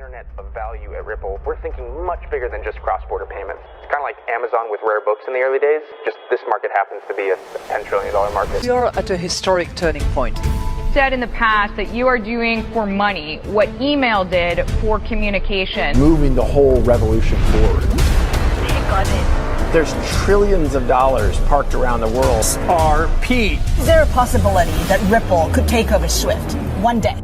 internet of value at Ripple, we're thinking much bigger than just cross-border payments. It's kind of like Amazon with rare books in the early days, just this market happens to be a $10 trillion market. We are at a historic turning point. Said in the past that you are doing for money what email did for communication. Moving the whole revolution forward. Take on it. There's trillions of dollars parked around the world. XRP. Is there a possibility that Ripple could take over Swift one day?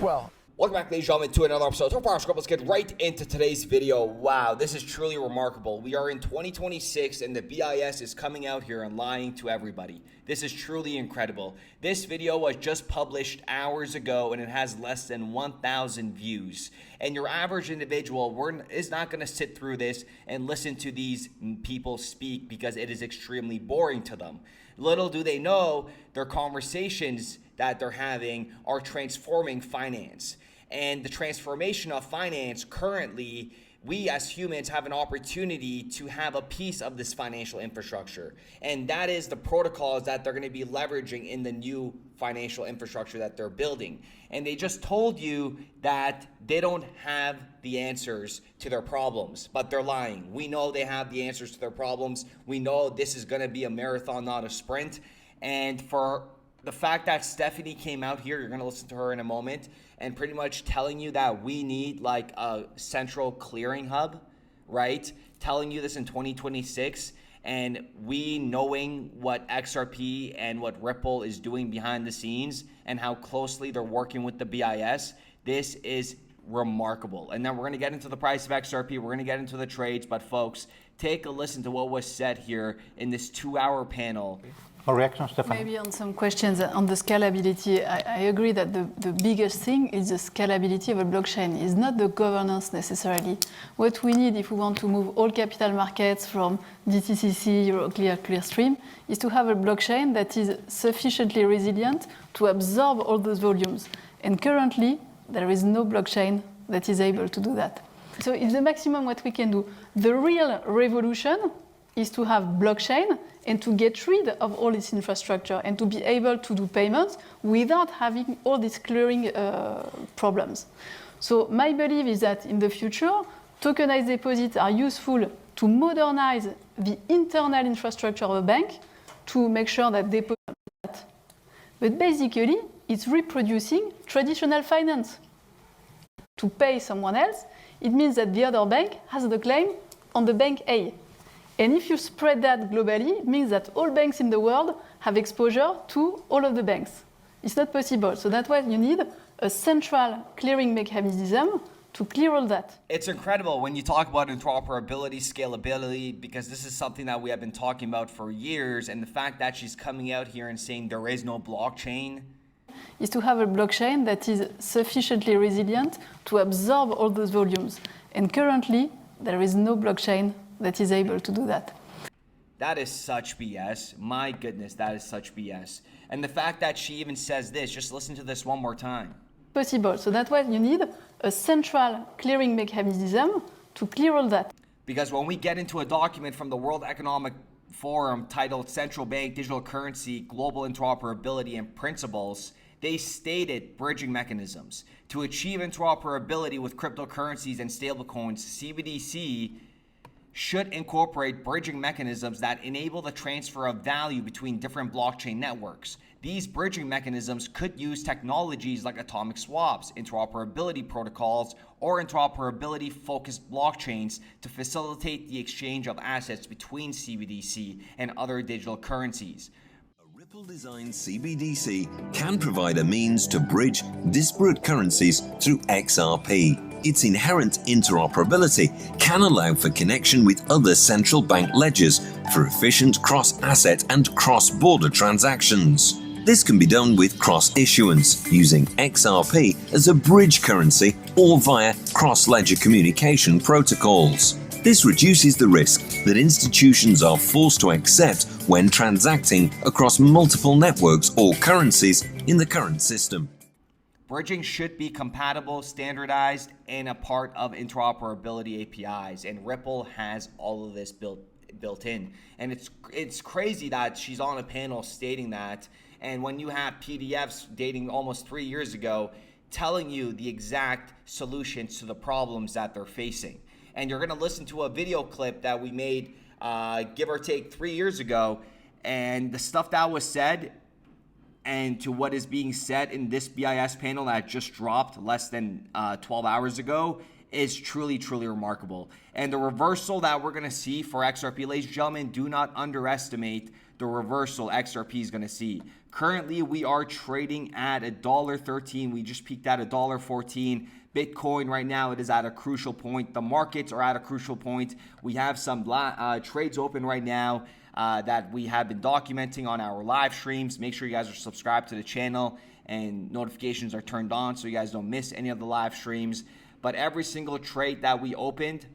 Well, welcome back, ladies and gentlemen, to another episode. So far, let's get right into today's video. Wow, this is truly remarkable. We are in 2026 and the BIS is coming out here and lying to everybody. This is truly incredible. This video was just published hours ago and it has less than 1,000 views. And your average individual is not going to sit through this and listen to these people speak because it is extremely boring to them. Little do they know their conversations that they're having are transforming finance. And the transformation of finance currently, we as humans have an opportunity to have a piece of this financial infrastructure. And that is the protocols that they're going to be leveraging in the new financial infrastructure that they're building. And they just told you that they don't have the answers to their problems, but they're lying. We know they have the answers to their problems. We know this is going to be a marathon, not a sprint. And for the fact that Stephanie came out here, you're going to listen to her in a moment, and pretty much telling you that we need like a central clearing hub, right? Telling you this in 2026, and we knowing what XRP and what Ripple is doing behind the scenes and how closely they're working with the BIS, this is remarkable. And then we're going to get into the price of XRP, we're going to get into the trades, but folks, take a listen to what was said here in this 2-hour panel. More reaction, Stefan? Maybe on some questions on the scalability. I agree that the biggest thing is the scalability of a blockchain. It's not the governance necessarily. What we need if we want to move all capital markets from DTCC, Euroclear, Clearstream, is to have a blockchain that is sufficiently resilient to absorb all those volumes. And currently, there is no blockchain that is able to do that. So it's the maximum what we can do. The real revolution is to have blockchain and to get rid of all this infrastructure and to be able to do payments without having all these clearing problems. So my belief is that in the future, tokenized deposits are useful to modernize the internal infrastructure of a bank to make sure that deposits are that. But basically, it's reproducing traditional finance. To pay someone else, it means that the other bank has the claim on the bank A. And if you spread that globally, it means that all banks in the world have exposure to all of the banks. It's not possible. So that's why you need a central clearing mechanism to clear all that. It's incredible when you talk about interoperability, scalability, because this is something that we have been talking about for years. And the fact that she's coming out here and saying there is no blockchain, is to have a blockchain that is sufficiently resilient to absorb all those volumes. And currently, there is no blockchain that is able to do that. That is such BS. My goodness, that is such BS. And the fact that she even says this, just listen to this one more time. Possible. So that's why you need a central clearing mechanism to clear all that. Because when we get into a document from the World Economic Forum titled Central Bank Digital Currency, Global Interoperability and Principles, they stated bridging mechanisms. To achieve interoperability with cryptocurrencies and stablecoins, CBDC should incorporate bridging mechanisms that enable the transfer of value between different blockchain networks. These bridging mechanisms could use technologies like atomic swaps, interoperability protocols, or interoperability-focused blockchains to facilitate the exchange of assets between CBDC and other digital currencies. A Ripple-designed CBDC can provide a means to bridge disparate currencies through XRP. Its inherent interoperability can allow for connection with other central bank ledgers for efficient cross-asset and cross-border transactions. This can be done with cross-issuance, using XRP as a bridge currency or via cross-ledger communication protocols. This reduces the risk that institutions are forced to accept when transacting across multiple networks or currencies in the current system. Bridging should be compatible, standardized, and a part of interoperability APIs, and Ripple has all of this built in. And it's crazy that she's on a panel stating that, and when you have PDFs dating almost 3 years ago telling you the exact solutions to the problems that they're facing. And you're gonna listen to a video clip that we made, give or take 3 years ago, and the stuff that was said and to what is being said in this BIS panel that just dropped less than 12 hours ago is truly, truly remarkable. And the reversal that we're gonna see for XRP, ladies and gentlemen, do not underestimate the reversal XRP is gonna see. Currently, we are trading at $1.13. We just peaked at $1.14. Bitcoin right now, it is at a crucial point. The markets are at a crucial point. We have some trades open right now that we have been documenting on our live streams. Make sure you guys are subscribed to the channel and notifications are turned on so you guys don't miss any of the live streams. But every single trade that we opened,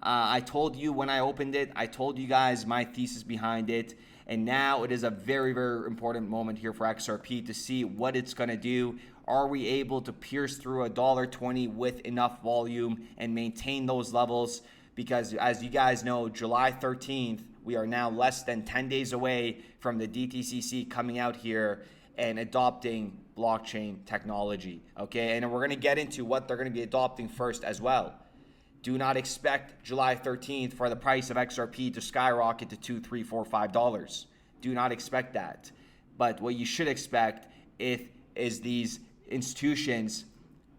I told you when I opened it, I told you guys my thesis behind it. And now it is a very, very important moment here for XRP to see what it's going to do. Are we able to pierce through $1.20 with enough volume and maintain those levels? Because as you guys know, July 13th, we are now less than 10 days away from the DTCC coming out here and adopting blockchain technology, okay? And we're gonna get into what they're gonna be adopting first as well. Do not expect July 13th for the price of XRP to skyrocket to $2, $3, $4, $5. Do not expect that. But what you should expect is these institutions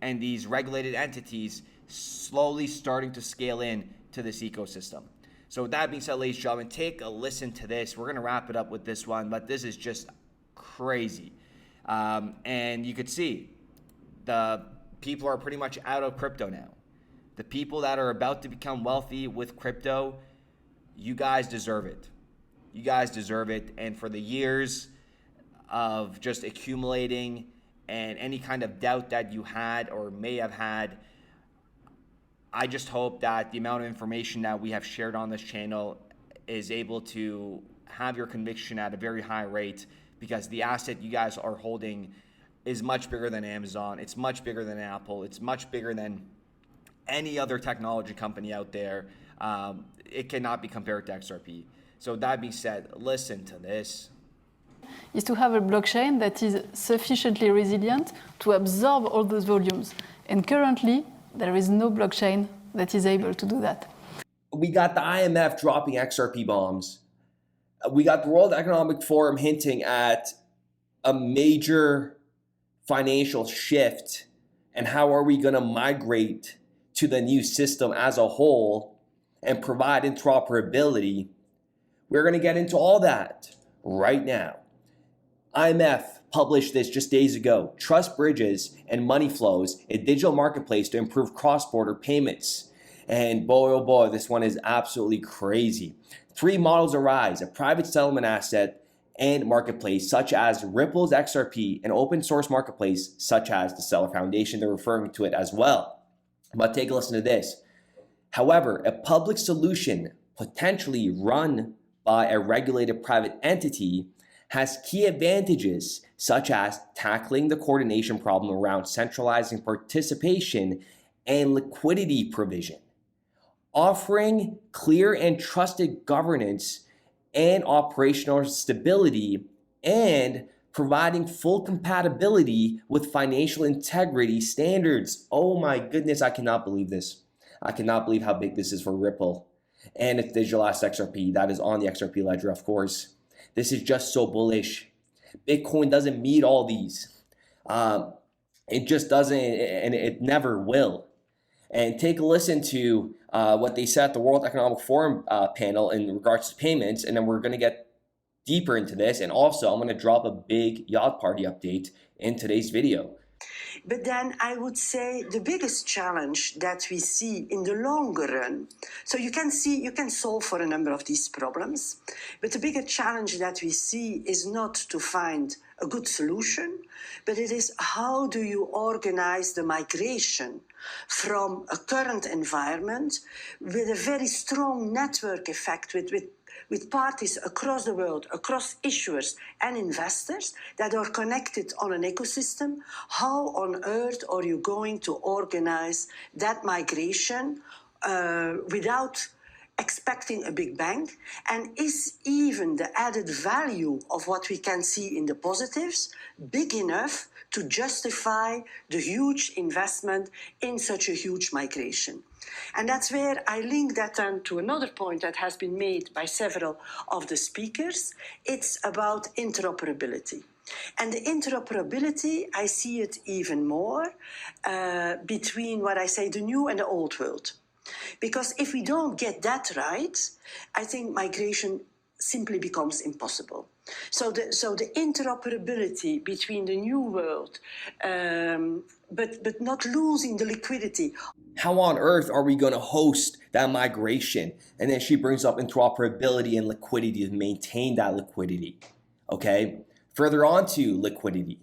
and these regulated entities slowly starting to scale in to this ecosystem. So with that being said, ladies and gentlemen, take a listen to this. We're gonna wrap it up with this one, but this is just crazy. And you could see the people are pretty much out of crypto now. The people that are about to become wealthy with crypto, you guys deserve it. You guys deserve it. And for the years of just accumulating and any kind of doubt that you had or may have had, I just hope that the amount of information that we have shared on this channel is able to have your conviction at a very high rate, because the asset you guys are holding is much bigger than Amazon. It's much bigger than Apple. It's much bigger than any other technology company out there. It cannot be compared to XRP. So that being said, listen to this. Is to have a blockchain that is sufficiently resilient to absorb all those volumes. And currently, there is no blockchain that is able to do that. We got the IMF dropping XRP bombs. We got the World Economic Forum hinting at a major financial shift and how are we going to migrate to the new system as a whole and provide interoperability. We're going to get into all that right now. IMF published this just days ago. Trust bridges and money flows, a digital marketplace to improve cross-border payments. And boy, oh boy, this one is absolutely crazy. 3 models arise: a private settlement asset and marketplace such as Ripple's XRP, an open source marketplace such as the Stellar Foundation. They're referring to it as well. But take a listen to this. However, a public solution potentially run by a regulated private entity has key advantages such as tackling the coordination problem around centralizing participation and liquidity provision, offering clear and trusted governance and operational stability, and providing full compatibility with financial integrity standards. Oh my goodness, I cannot believe this. I cannot believe how big this is for Ripple and its digital asset XRP that is on the XRP ledger, of course. This is just so bullish. Bitcoin doesn't meet all these. It just doesn't, and it never will. And take a listen to what they said at the World Economic Forum panel in regards to payments, and then we're going to get deeper into this. And also, I'm going to drop a big yacht party update in today's video. But then I would say the biggest challenge that we see in the longer run, so you can solve for a number of these problems, but the bigger challenge that we see is not to find a good solution, but it is how do you organize the migration from a current environment with a very strong network effect with parties across the world, across issuers and investors that are connected on an ecosystem. How on earth are you going to organize that migration without expecting a big bang? And is even the added value of what we can see in the positives big enough to justify the huge investment in such a huge migration? And that's where I link that then to another point that has been made by several of the speakers. It's about interoperability. And the interoperability, I see it even more between what I say, the new and the old world. Because if we don't get that right, I think migration simply becomes impossible. So the interoperability between the new world, but not losing the liquidity. How on earth are we going to host that migration? And then she brings up interoperability and liquidity to maintain that liquidity. Okay. Further on to liquidity,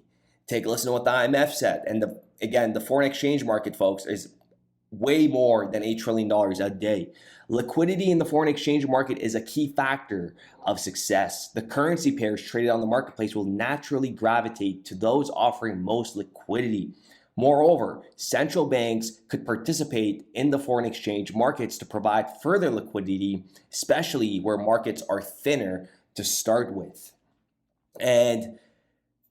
take a listen to what the IMF said. And again, the foreign exchange market, folks, is way more than $8 trillion a day. Liquidity in the foreign exchange market is a key factor of success. The currency pairs traded on the marketplace will naturally gravitate to those offering most liquidity. Moreover, central banks could participate in the foreign exchange markets to provide further liquidity, especially where markets are thinner to start with. And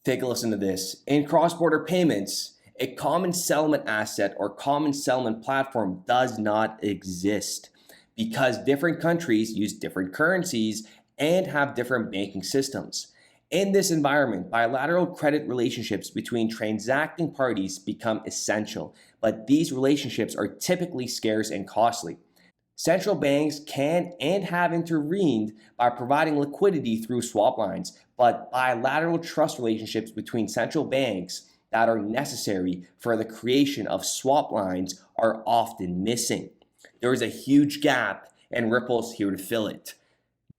take a listen to this. In cross-border payments, a common settlement asset or common settlement platform does not exist because different countries use different currencies and have different banking systems. In this environment, bilateral credit relationships between transacting parties become essential, but these relationships are typically scarce and costly. Central banks can and have intervened by providing liquidity through swap lines, but bilateral trust relationships between central banks that are necessary for the creation of swap lines are often missing. There is a huge gap, and Ripple's here to fill it.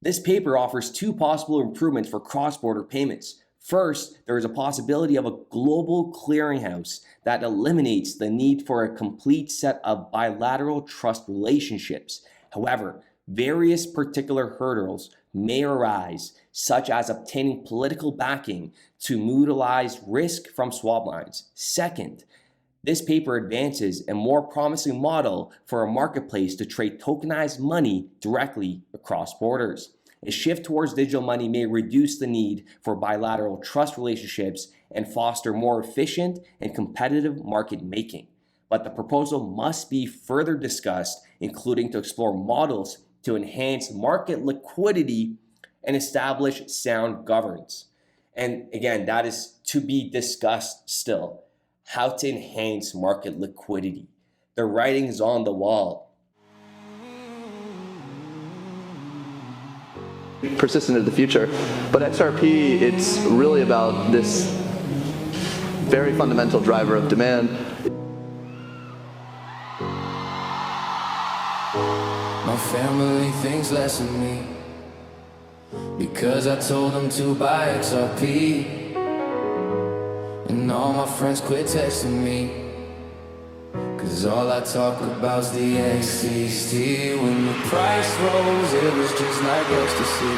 This paper offers two possible improvements for cross-border payments. First, there is a possibility of a global clearinghouse that eliminates the need for a complete set of bilateral trust relationships. However, various particular hurdles may arise, such as obtaining political backing to utilize risk from swap lines. Second, this paper advances a more promising model for a marketplace to trade tokenized money directly across borders. A shift towards digital money may reduce the need for bilateral trust relationships and foster more efficient and competitive market making. But the proposal must be further discussed, including to explore models to enhance market liquidity and establish sound governance. And again, that is to be discussed still. How to enhance market liquidity. The writing's on the wall. Persistent in the future. But XRP, it's really about this very fundamental driver of demand. My family thinks less of me because I told them to buy XRP. And all my friends quit texting me cause all I talk about's the XCT. When the price rose, it was just like ecstasy,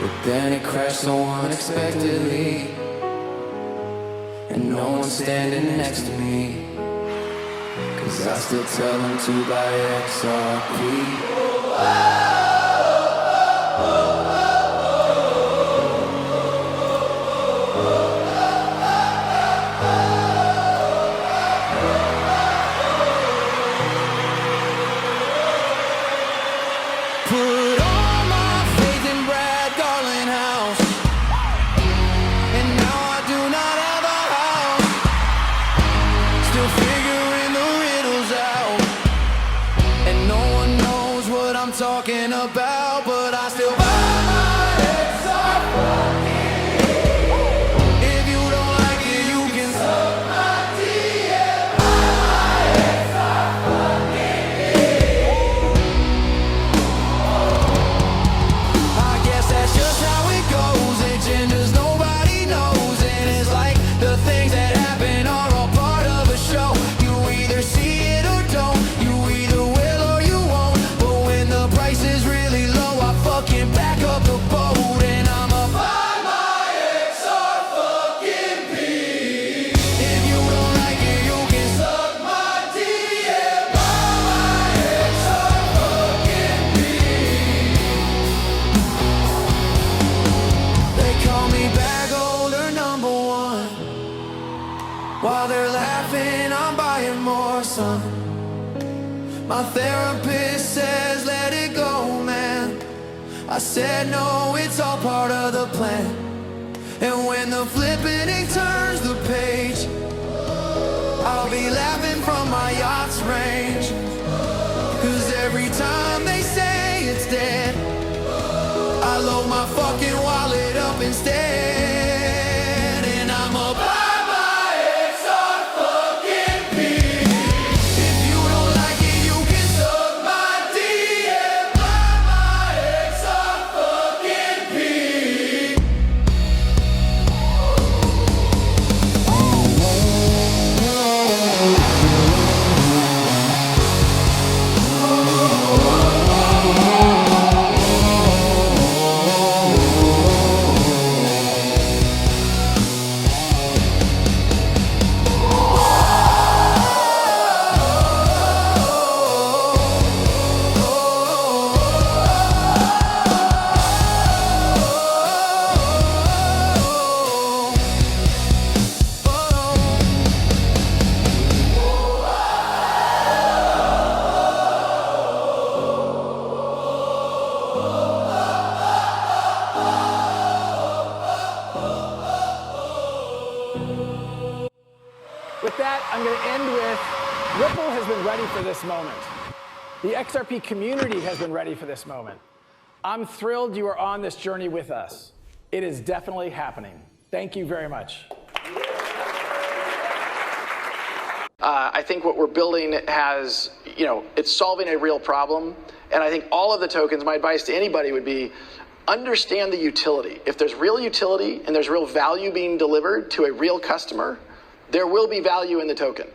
but then it crashed so unexpectedly, and no one's standing next to me cause I still tell them to buy XRP. Talking about, but I still buy my XRP. If you don't like it, you can suck my DM. Buy my I guess that's just how it goes. Agendas nobody knows, and it's like the things that happen are all part of a show. You either see it or don't. You either will or you won't. But when the price is really low, son. My therapist says let it go, man. I said no, it's all part of the plan. And when the flipping turns the page, I'll be laughing from my yacht's range. Cause every time they say it's dead, I load my fucking wallet up instead. And I'm a bye-bye XRP. If you don't like it, you can suck my DM. Bye-bye XRP. With that, I'm going to end with Ripple has been ready for this moment. The XRP community has been ready for this moment. I'm thrilled you are on this journey with us. It is definitely happening. Thank you very much. I think what we're building has, it's solving a real problem. And I think all of the tokens, my advice to anybody would be, understand the utility. If there's real utility and there's real value being delivered to a real customer, there will be value in the token.